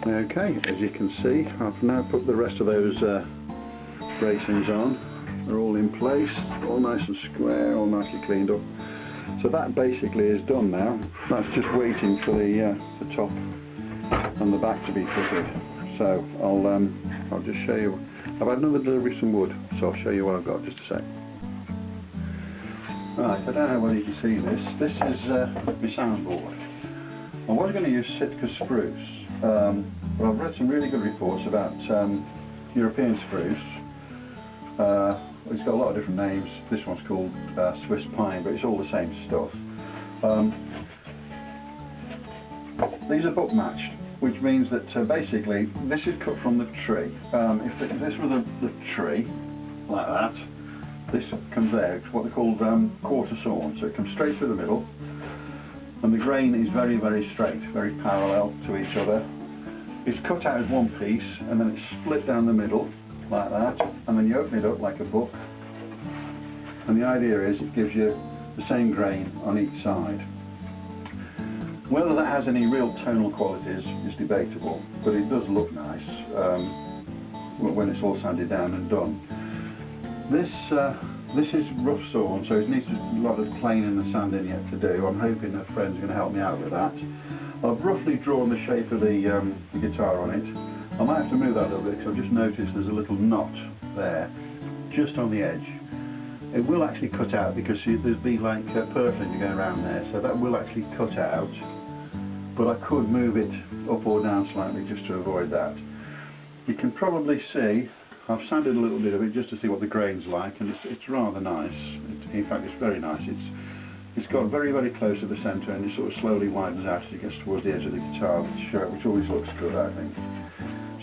Okay, as you can see, I've now put the rest of those bracings on. They're all in place, all nice and square, all nicely cleaned up. So that basically is done now. That's just waiting for the top and the back to be fitted. So I'll just show you. I've had another delivery of some wood, so I'll show you what I've got just a sec. Right, I don't know whether you can see this. This is my soundboard. I was going to use Sitka spruce, but I've read some really good reports about European spruce. It's got a lot of different names. This one's called Swiss pine, but it's all the same stuff. These are book matched, which means that basically this is cut from the tree. If this was the tree, like that, this comes there. It's what they call quarter sawn, so it comes straight through the middle, and the grain is very, very straight, very parallel to each other. It's cut out as one piece, and then it's split down the middle, like that, and then you open it up like a book, and the idea is it gives you the same grain on each side. Whether that has any real tonal qualities is debatable, but it does look nice when it's all sanded down and done. This is rough sawn, so it needs a lot of planing and sanding yet to do. I'm hoping a friend's going to help me out with that. I've roughly drawn the shape of the guitar on it. I might have to move that a little bit because I've just noticed there's a little knot there, just on the edge. It will actually cut out because there's be like purfling to go around there, so that will actually cut out. But I could move it up or down slightly just to avoid that. You can probably see I've sanded a little bit of it just to see what the grain's like, and it's rather nice. In fact, it's very nice. It's got very, very close to the centre, and it sort of slowly widens out as it gets towards the edge of the guitar, which always looks good, I think.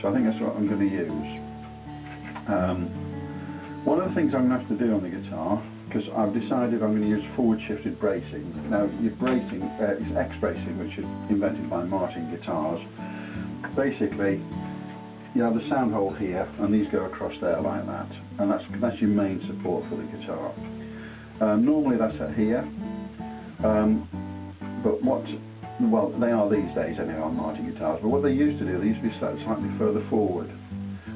So I think that's what I'm going to use. One of the things I'm going to have to do on the guitar, because I've decided I'm going to use forward-shifted bracing. Now, your bracing is X-bracing, which is invented by Martin Guitars. Basically, you have the sound hole here, and these go across there like that, and that's your main support for the guitar. Normally that's at here, but well, they are these days anyway on Martin Guitars, but what they used to do, they used to be slightly further forward,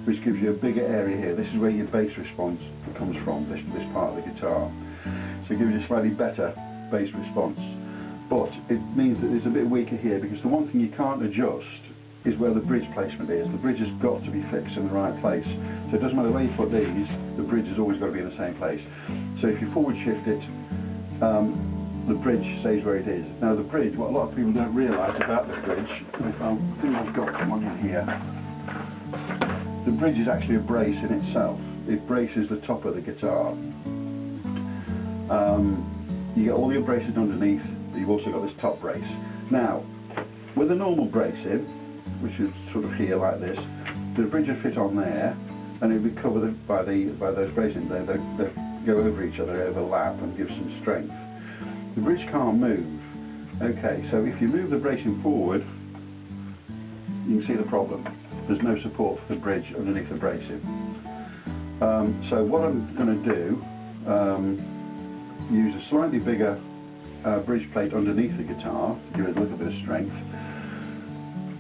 which gives you a bigger area here. This is where your bass response comes from, this part of the guitar. So it gives you a slightly better bass response. But it means that it's a bit weaker here, because the one thing you can't adjust is where the bridge placement is. The bridge has got to be fixed in the right place. So it doesn't matter where you put these, the bridge has always got to be in the same place. So if you forward shift it, the bridge stays where it is. Now the bridge, what a lot of people don't realise about the bridge, I think I've got one in here. The bridge is actually a brace in itself. It braces the top of the guitar. You get all your braces underneath, but you've also got this top brace. Now, with a normal bracing, which is sort of here like this, the bridge will fit on there, and it'll be covered by those bracings. They go over each other, overlap, and give some strength. The bridge can't move. Okay, so if you move the bracing forward, you can see the problem. There's no support for the bridge underneath the bracing. So what I'm going to do, use a slightly bigger bridge plate underneath the guitar to give it a little bit of strength.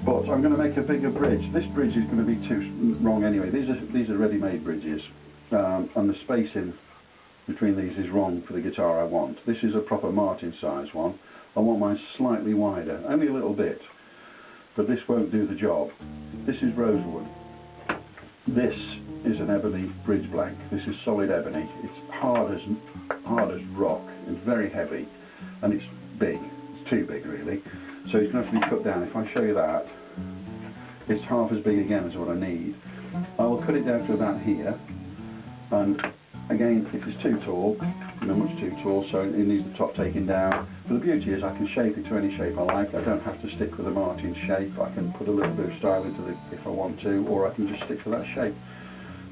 But I'm going to make a bigger bridge. This bridge is going to be too wrong anyway. These are ready-made bridges, and the spacing between these is wrong for the guitar I want. This is a proper Martin size one. I want mine slightly wider, only a little bit, but this won't do the job. This is rosewood. This is an ebony bridge blank. This is solid ebony. It's hard as rock. It's very heavy, and it's big. It's too big, really. So it's going to have to be cut down. If I show you that, it's half as big again as what I need. I will cut it down to about here, and again, if it's too tall, not much too tall, so it needs the top taken down. But the beauty is I can shape it to any shape I like. I don't have to stick with a Martin shape. I can put a little bit of style into it if I want to, or I can just stick to that shape.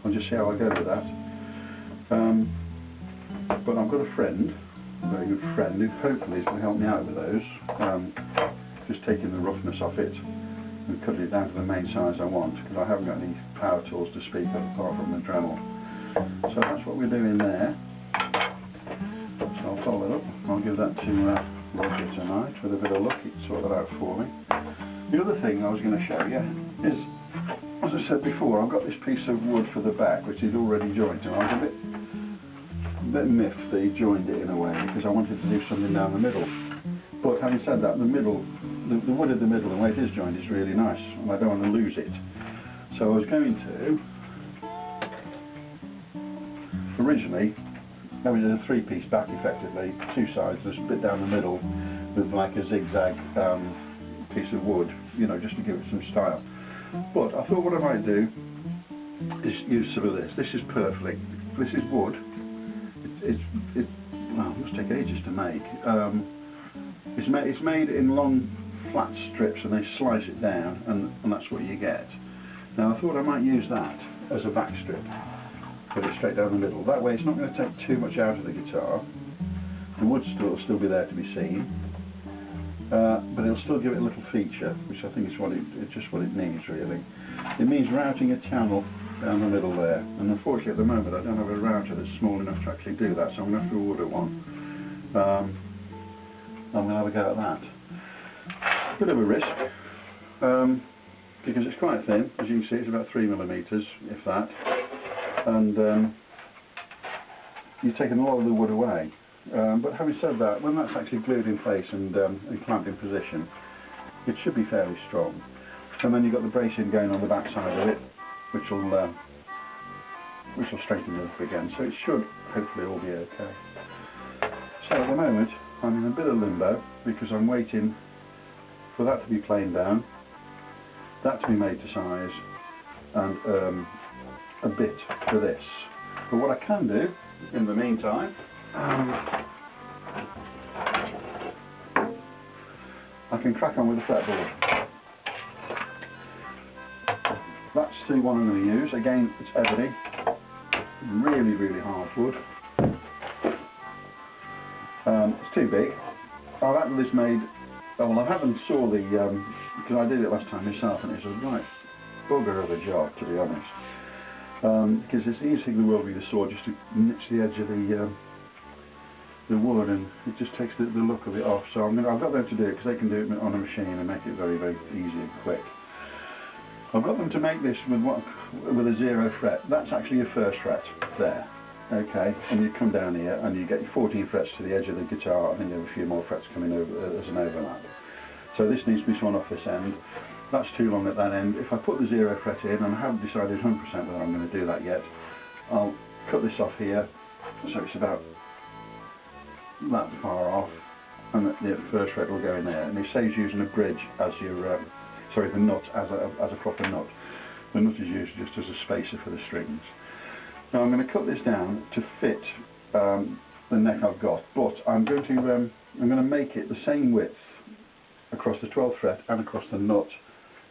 I'll just see how I go with that. But I've got a friend, a very good friend, who hopefully is going to help me out with those. Just taking the roughness off it and cutting it down to the main size I want, because I haven't got any power tools to speak of apart from the Dremel. So that's what we're doing there. So I'll follow it up. I'll give that to Roger tonight with a bit of luck. He can sort that out for me. The other thing I was going to show you is, as I said before, I've got this piece of wood for the back which is already joined, and I was a bit miffed that he joined it in a way because I wanted to do something down the middle. But having said that, the middle, the wood in the middle, the way it is joined, is really nice, and I don't want to lose it. So I was going to, originally, there was a three-piece back effectively, two sides, there's a bit down the middle with like a zigzag piece of wood, you know, just to give it some style. But I thought what I might do is use some of this. This is perfect. This is wood. Well, it must take ages to make. It's made in long flat strips and they slice it down and that's what you get. Now I thought I might use that as a back strip. Put it straight down the middle. That way it's not going to take too much out of the guitar. The wood will still be there to be seen, but it'll still give it a little feature, which I think is it's just what it needs really. It means routing a channel down the middle there, and unfortunately at the moment I don't have a router that's small enough to actually do that, so I'm going to have to order one. I'm going to have a go at that. Bit of a risk, because it's quite thin, as you can see it's about 3mm, if that, and you've taken a lot of the wood away. But having said that, when that's actually glued in place and clamped in position, it should be fairly strong. And then you've got the bracing going on the back side of it, which will strengthen it up again. So it should hopefully all be okay. So at the moment I'm in a bit of limbo because I'm waiting for that to be planed down, that to be made to size, and a bit for this. But what I can do in the meantime, I can crack on with the fretboard. That's the one I'm going to use. Again, it's ebony, really, really hard wood. It's too big. I've had this made, well, I haven't saw the, because I did it last time myself and it's a right bugger of a job, to be honest. Because it's the easiest thing in the world with a saw, just to nitch the edge of the wood, and it just takes the look of it off. So I've got them to do it because they can do it on a machine and make it very, very easy and quick. I've got them to make this with a 0 fret. That's actually your first fret there, okay? And you come down here and you get your 14 frets to the edge of the guitar, and then you have a few more frets coming over as an overlap. So this needs to be sawn off this end. That's too long at that end. If I put the 0 fret in, and I haven't decided 100% whether I'm going to do that yet, I'll cut this off here, so it's about that far off, and the first fret will go in there. And it saves using a bridge as your, sorry, the nut as a proper nut. The nut is used just as a spacer for the strings. Now I'm going to cut this down to fit the neck I've got, but I'm going to make it the same width across the 12th fret and across the nut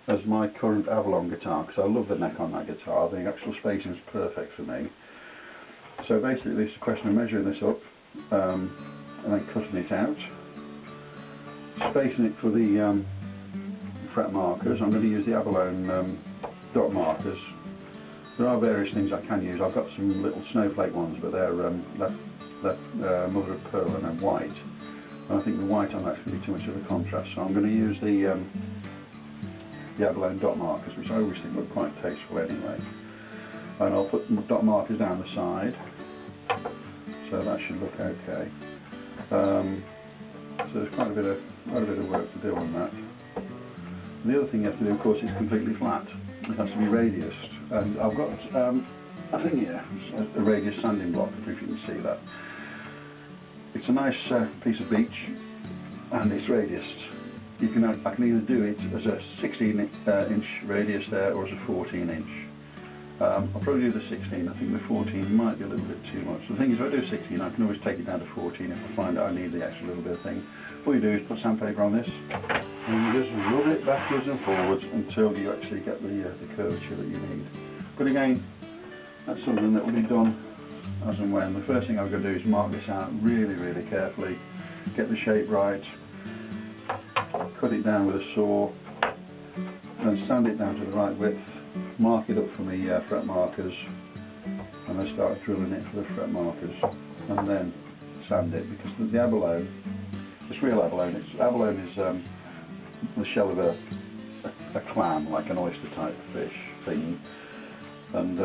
as my current Avalon guitar, because I love the neck on that guitar. The actual spacing is perfect for me. So basically it's a question of measuring this up and then cutting it out, spacing it for the fret markers. I'm going to use the Avalon dot markers. There are various things I can use. I've got some little snowflake ones, but they're mother of pearl and they're white. And I think the white on that's going to be too much of a contrast, so I'm going to use the Avalon dot markers, which I always think look quite tasteful anyway. And I'll put dot markers down the side, so that should look okay. So there's quite a bit of work to do on that. And the other thing you have to do, of course, is completely flat. It has to be radiused, and I've got I think here a radius sanding block, if you can see that. It's a nice piece of beech, and it's radiused. I can either do it as a 16-inch radius there, or as a 14-inch. I'll probably do the 16. I think the 14 might be a little bit too much. The thing is, if I do 16, I can always take it down to 14 if I find that I need the extra little bit of thing. All you do is put sandpaper on this, and you just rub it backwards and forwards until you actually get the curvature that you need. But again, that's something that will be done as and when. The first thing I'm going to do is mark this out really, really carefully, get the shape right, cut it down with a saw, then sand it down to the right width, mark it up for the fret markers, and then start drilling it for the fret markers, and then sand it, because the abalone, it's real abalone. Abalone is the shell of a a clam, like an oyster type fish thing, and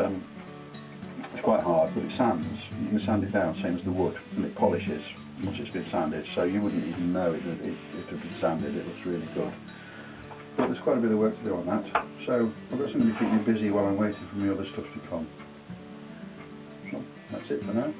it's quite hard, but it sands. You can sand it down, same as the wood, and it polishes once it's been sanded, so you wouldn't even know it had been sanded. It looks really good. But there's quite a bit of work to do on that, so I've got something to keep me busy while I'm waiting for my other stuff to come. So that's it for now.